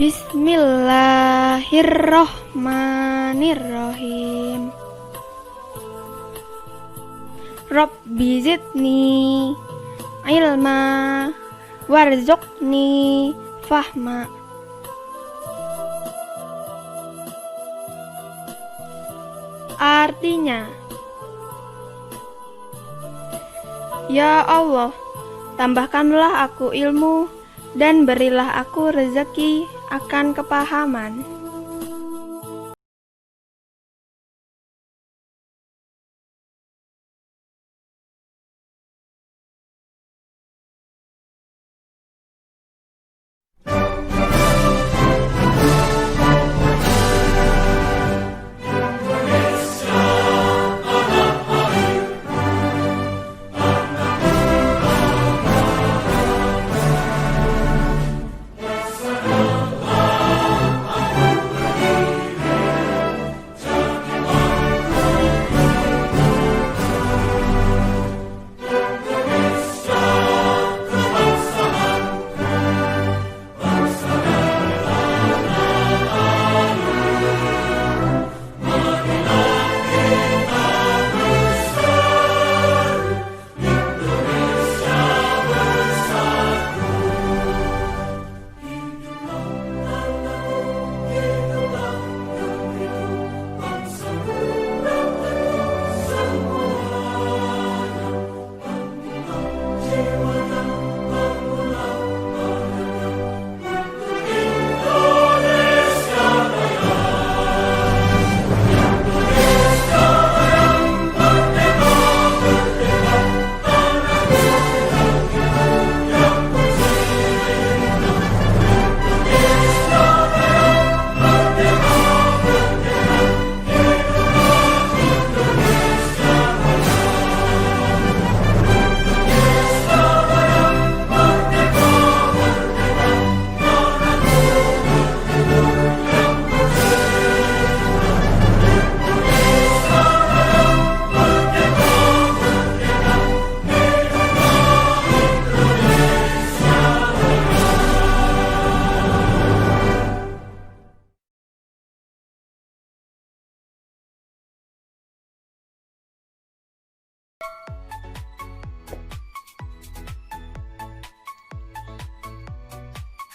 Bismillahirrohmanirrohim. Rabbi zidni ilma warzuqni fahma. Artinya, ya Allah, tambahkanlah aku ilmu dan berilah aku rezeki akan kepahaman.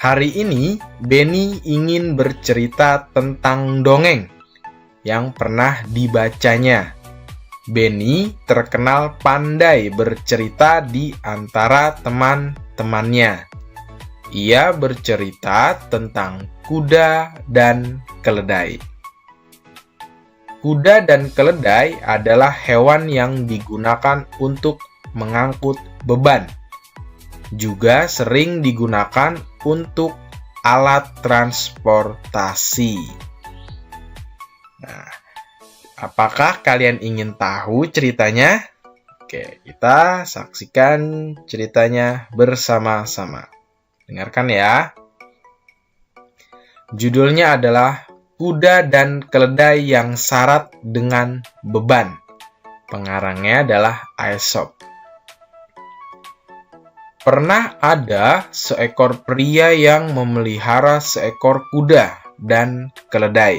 Hari ini, Beni ingin bercerita tentang dongeng yang pernah dibacanya. Beni terkenal pandai bercerita di antara teman-temannya. Ia bercerita tentang kuda dan keledai. Kuda dan keledai adalah hewan yang digunakan untuk mengangkut beban. Juga sering digunakan untuk alat transportasi. Nah, apakah kalian ingin tahu ceritanya? Oke, kita saksikan ceritanya bersama-sama. Dengarkan ya. Judulnya adalah Kuda dan Keledai yang Syarat dengan Beban. Pengarangnya adalah Aesop. Pernah ada seekor pria yang memelihara seekor kuda dan keledai.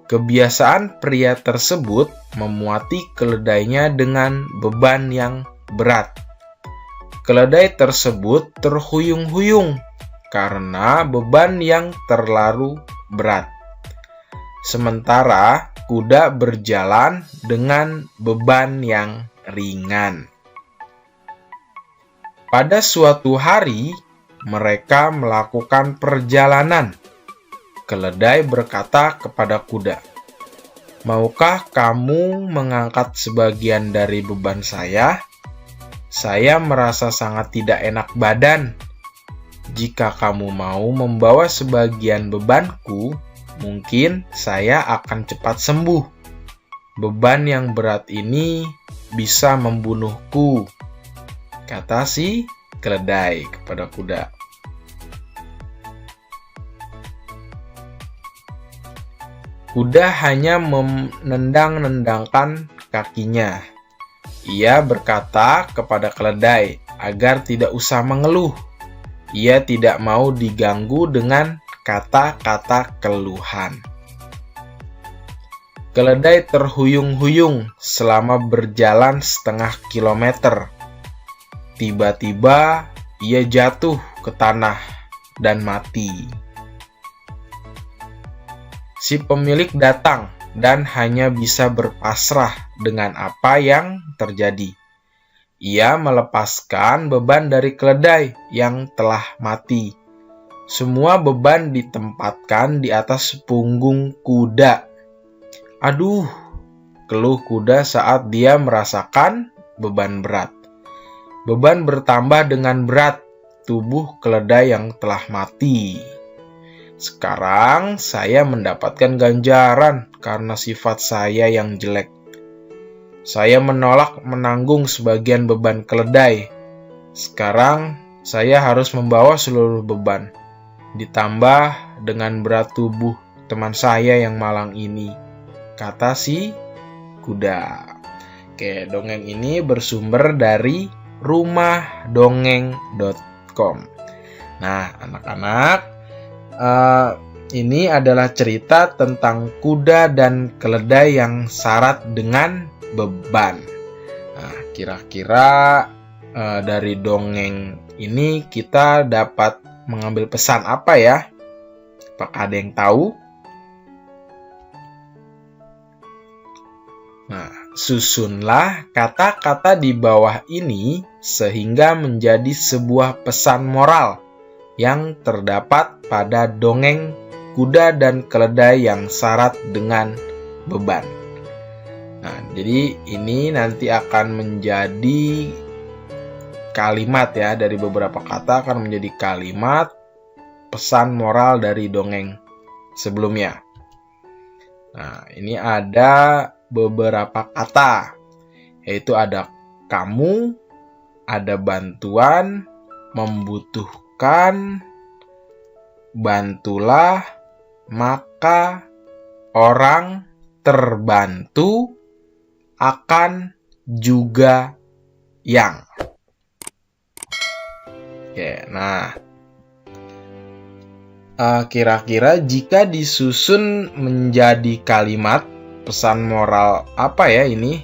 Kebiasaan pria tersebut memuati keledainya dengan beban yang berat. Keledai tersebut terhuyung-huyung karena beban yang terlalu berat. Sementara kuda berjalan dengan beban yang ringan. Pada suatu hari, mereka melakukan perjalanan. Keledai berkata kepada kuda, "Maukah kamu mengangkat sebagian dari beban saya? Saya merasa sangat tidak enak badan. Jika kamu mau membawa sebagian bebanku, mungkin saya akan cepat sembuh. Beban yang berat ini bisa membunuhku," kata si keledai kepada kuda. Kuda hanya menendang-nendangkan kakinya. Ia berkata kepada keledai agar tidak usah mengeluh. Ia tidak mau diganggu dengan kata-kata keluhan. Keledai terhuyung-huyung selama berjalan setengah kilometer. Tiba-tiba ia jatuh ke tanah dan mati. Si pemilik datang dan hanya bisa berpasrah dengan apa yang terjadi. Ia melepaskan beban dari keledai yang telah mati. Semua beban ditempatkan di atas punggung kuda. Aduh, keluh kuda saat dia merasakan beban berat. Beban bertambah dengan berat tubuh keledai yang telah mati. Sekarang saya mendapatkan ganjaran karena sifat saya yang jelek. Saya menolak menanggung sebagian beban keledai. Sekarang saya harus membawa seluruh beban. Ditambah dengan berat tubuh teman saya yang malang ini, kata si kuda. Oke, dongeng ini bersumber dari rumahdongeng.com. Nah, anak-anak, ini adalah cerita tentang kuda dan keledai yang syarat dengan beban. Nah, kira-kira dari dongeng ini kita dapat mengambil pesan apa ya? Apakah ada yang tahu? Nah, susunlah kata-kata di bawah ini sehingga menjadi sebuah pesan moral yang terdapat pada dongeng kuda dan keledai yang syarat dengan beban. Nah, jadi ini nanti akan menjadi kalimat ya, dari beberapa kata akan menjadi kalimat pesan moral dari dongeng sebelumnya. Nah, ini ada beberapa kata, yaitu ada kamu, ada bantuan, membutuhkan, bantulah, maka, orang, terbantu, akan, juga, yang. Oke, nah, kira-kira jika disusun menjadi kalimat pesan moral apa ya ini?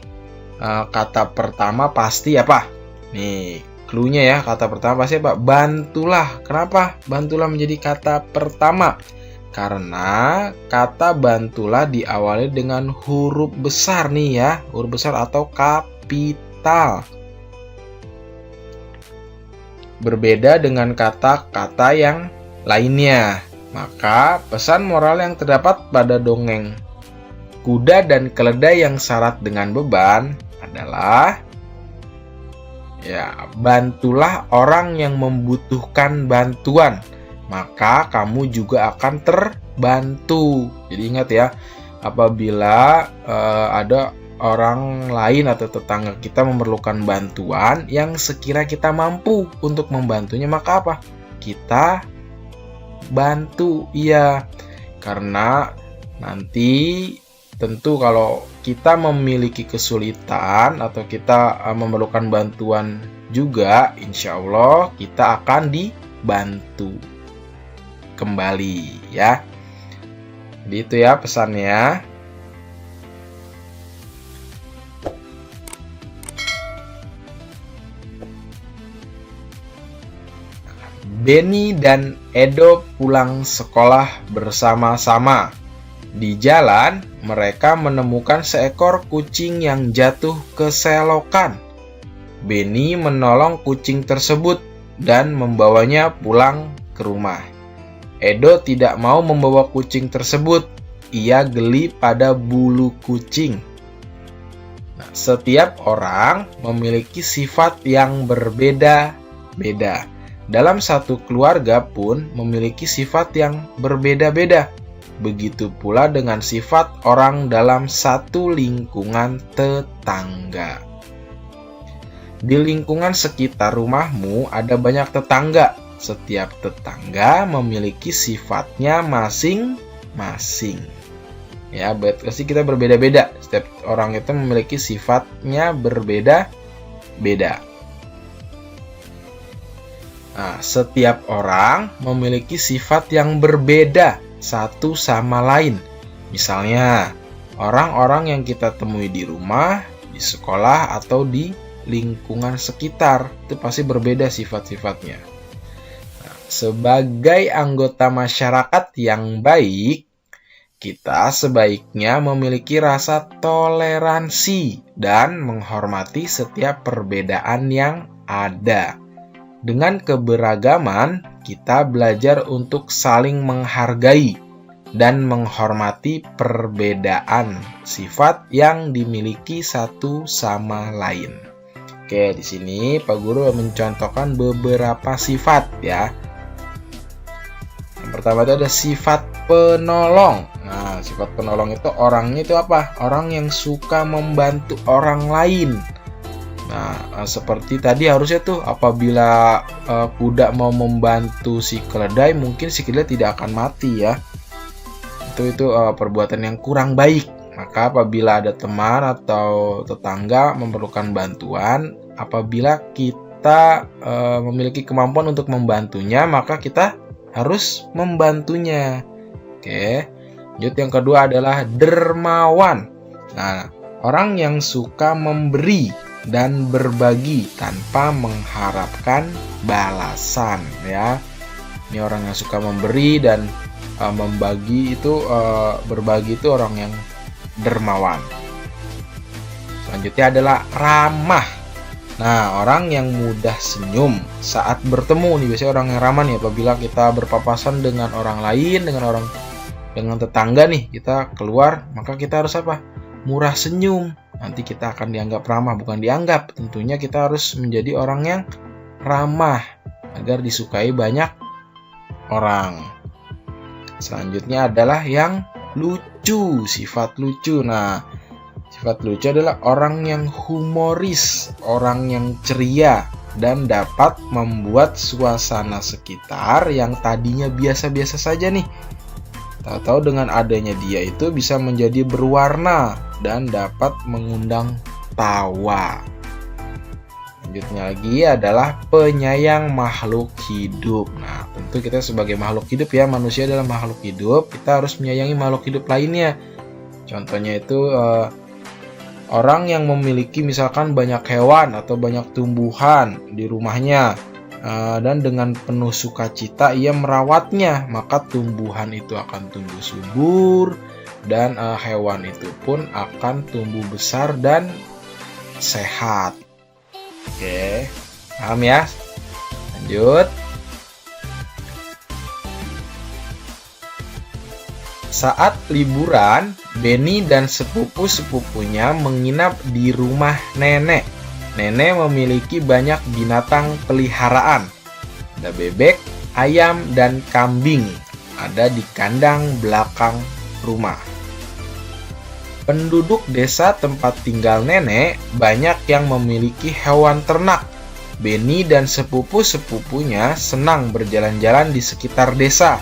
Kata pertama pasti apa? Nih, clue-nya ya, kata pertama pasti apa? Bantulah. Kenapa bantulah menjadi kata pertama? Karena kata bantulah diawali dengan huruf besar nih ya, huruf besar atau kapital. Berbeda dengan kata-kata yang lainnya. Maka pesan moral yang terdapat pada dongeng kuda dan keledai yang syarat dengan beban adalah ya, bantulah orang yang membutuhkan bantuan, maka kamu juga akan terbantu. Jadi ingat ya, apabila ada orang lain atau tetangga kita memerlukan bantuan yang sekira kita mampu untuk membantunya, maka apa? Kita bantu, iya. Karena nanti tentu kalau kita memiliki kesulitan atau kita memerlukan bantuan juga, insya Allah kita akan dibantu kembali ya. Jadi itu ya pesannya. Benny dan Edo pulang sekolah bersama-sama. Di jalan, mereka menemukan seekor kucing yang jatuh ke selokan. Benny menolong kucing tersebut dan membawanya pulang ke rumah. Edo tidak mau membawa kucing tersebut. Ia geli pada bulu kucing. Nah, setiap orang memiliki sifat yang berbeda-beda. Dalam satu keluarga pun memiliki sifat yang berbeda-beda. Begitu pula dengan sifat orang dalam satu lingkungan tetangga. Di lingkungan sekitar rumahmu ada banyak tetangga. Setiap tetangga memiliki sifatnya masing-masing. Ya, berarti kita berbeda-beda. Setiap orang itu memiliki sifatnya berbeda-beda. Nah, setiap orang memiliki sifat yang berbeda satu sama lain. Misalnya, orang-orang yang kita temui di rumah, di sekolah, atau di lingkungan sekitar, itu pasti berbeda sifat-sifatnya. Nah, sebagai anggota masyarakat yang baik, kita sebaiknya memiliki rasa toleransi dan menghormati setiap perbedaan yang ada. Dengan keberagaman, kita belajar untuk saling menghargai dan menghormati perbedaan sifat yang dimiliki satu sama lain. Oke, di sini Pak Guru mencontohkan beberapa sifat ya. Yang pertama itu ada sifat penolong. Nah, sifat penolong itu orangnya itu apa? Orang yang suka membantu orang lain. Nah, seperti tadi harusnya tuh apabila kuda mau membantu si keledai, mungkin si keledai tidak akan mati ya. Itu perbuatan yang kurang baik. Maka apabila ada teman atau tetangga memerlukan bantuan, apabila kita memiliki kemampuan untuk membantunya, maka kita harus membantunya. Oke. Lanjut, yang kedua adalah dermawan. Nah, orang yang suka memberi dan berbagi tanpa mengharapkan balasan ya. Ini orang yang suka memberi dan membagi itu berbagi itu orang yang dermawan. Selanjutnya adalah ramah. Nah, orang yang mudah senyum saat bertemu nih, biasanya orang yang ramah nih apabila kita berpapasan dengan orang lain, dengan tetangga nih, kita keluar, maka kita harus apa? Murah senyum. Nanti kita akan dianggap ramah, bukan dianggap. Tentunya kita harus menjadi orang yang ramah agar disukai banyak orang. Selanjutnya adalah yang lucu, sifat lucu. Nah, sifat lucu adalah orang yang humoris, orang yang ceria, dan dapat membuat suasana sekitar yang tadinya biasa-biasa saja nih, tahu-tahu dengan adanya dia itu bisa menjadi berwarna dan dapat mengundang tawa. Selanjutnya lagi adalah penyayang makhluk hidup. Nah, tentu kita sebagai makhluk hidup ya, manusia adalah makhluk hidup, kita harus menyayangi makhluk hidup lainnya. Contohnya itu orang yang memiliki misalkan banyak hewan atau banyak tumbuhan di rumahnya, dan dengan penuh sukacita ia merawatnya, maka tumbuhan itu akan tumbuh subur dan hewan itu pun akan tumbuh besar dan sehat. Oke, paham ya? Lanjut. Saat liburan, Benny dan sepupu-sepupunya menginap di rumah nenek. Nenek memiliki banyak binatang peliharaan. Ada bebek, ayam, dan kambing. Ada di kandang belakang rumah. Penduduk desa tempat tinggal nenek banyak yang memiliki hewan ternak. Benny dan sepupu-sepupunya senang berjalan-jalan di sekitar desa.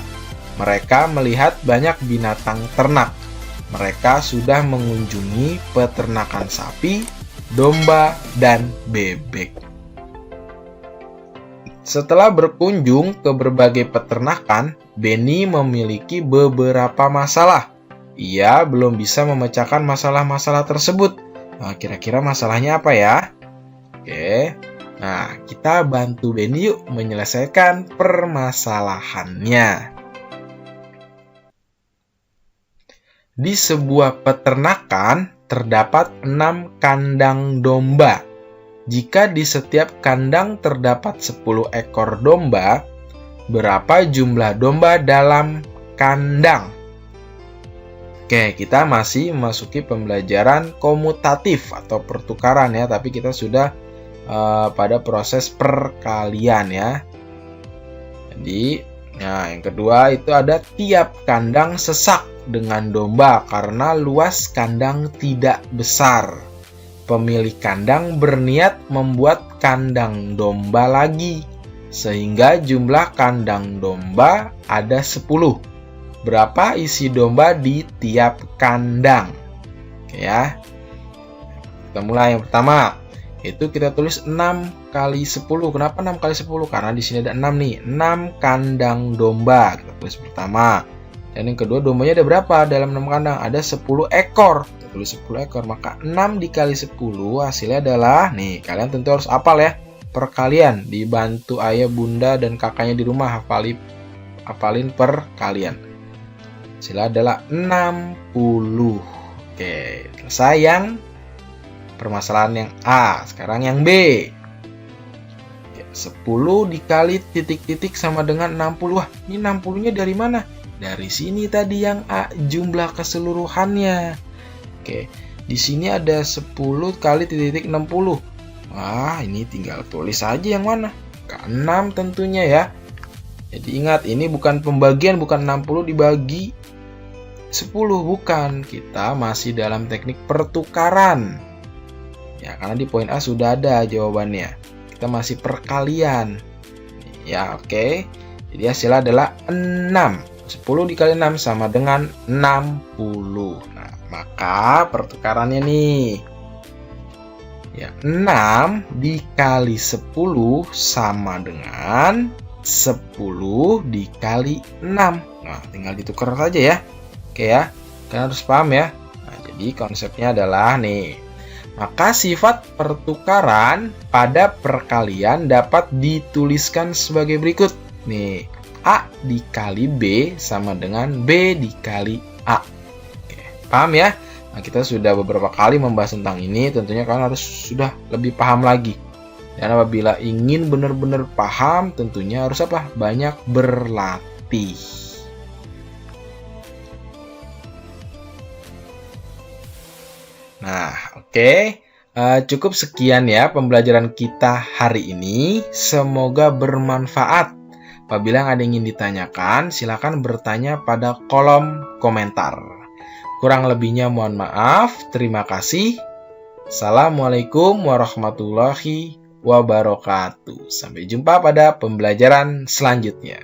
Mereka melihat banyak binatang ternak. Mereka sudah mengunjungi peternakan sapi, domba, dan bebek. Setelah berkunjung ke berbagai peternakan, Benny memiliki beberapa masalah. Ia belum bisa memecahkan masalah-masalah tersebut. Nah, kira-kira masalahnya apa ya? Oke, nah kita bantu Benny yuk menyelesaikan permasalahannya. Di sebuah peternakan terdapat 6 kandang domba. Jika di setiap kandang terdapat 10 ekor domba, berapa jumlah domba dalam kandang? Oke, kita masih memasuki pembelajaran komutatif atau pertukaran ya, tapi kita sudah pada proses perkalian ya. Jadi, nah yang kedua itu ada tiap kandang sesak dengan domba karena luas kandang tidak besar. Pemilik kandang berniat membuat kandang domba lagi, sehingga jumlah kandang domba ada 10. Berapa isi domba di tiap kandang? Oke ya. Kita mulai yang pertama. Itu kita tulis 6 kali 10. Kenapa 6 kali 10? Karena di sini ada 6 nih. 6 kandang domba. Kita tulis pertama. Dan yang kedua, dombanya ada berapa dalam 6 kandang? Ada 10 ekor. Kita tulis 10 ekor. Maka 6 dikali 10 hasilnya adalah, nih kalian tentu harus hafal ya. Perkalian. Dibantu ayah, bunda, dan kakaknya di rumah hafalin perkalian. Hasilnya adalah 60. Oke, selesai yang permasalahan yang A. Sekarang yang B. 10 dikali titik-titik sama dengan 60. Wah, ini 60-nya dari mana? Dari sini tadi yang A, jumlah keseluruhannya. Oke, di sini ada 10 kali titik-titik 60. Wah, ini tinggal tulis aja yang mana. Ke-6 tentunya ya. Jadi ingat, ini bukan pembagian, bukan 60 dibagi 10, bukan. Kita masih dalam teknik pertukaran. Ya, karena di poin A sudah ada jawabannya. Kita masih perkalian. Ya, oke. Jadi hasilnya adalah 6. 10 dikali 6 sama dengan 60. Nah, maka pertukarannya nih. Ya, 6 dikali 10 sama dengan 10 dikali 6. Nah, tinggal ditukar saja ya. Oke ya, kalian harus paham ya. Nah, jadi konsepnya adalah nih. Maka sifat pertukaran pada perkalian dapat dituliskan sebagai berikut. Nih, A dikali B sama dengan B dikali A. Oke, paham ya? Nah, kita sudah beberapa kali membahas tentang ini. Tentunya kalian harus sudah lebih paham lagi. Dan apabila ingin benar-benar paham, tentunya harus apa? Banyak berlatih. Nah, oke. Cukup sekian ya pembelajaran kita hari ini. Semoga bermanfaat. Apabila ada yang ingin ditanyakan, silakan bertanya pada kolom komentar. Kurang lebihnya mohon maaf. Terima kasih. Assalamualaikum warahmatullahi wabarakatuh. Sampai jumpa pada pembelajaran selanjutnya.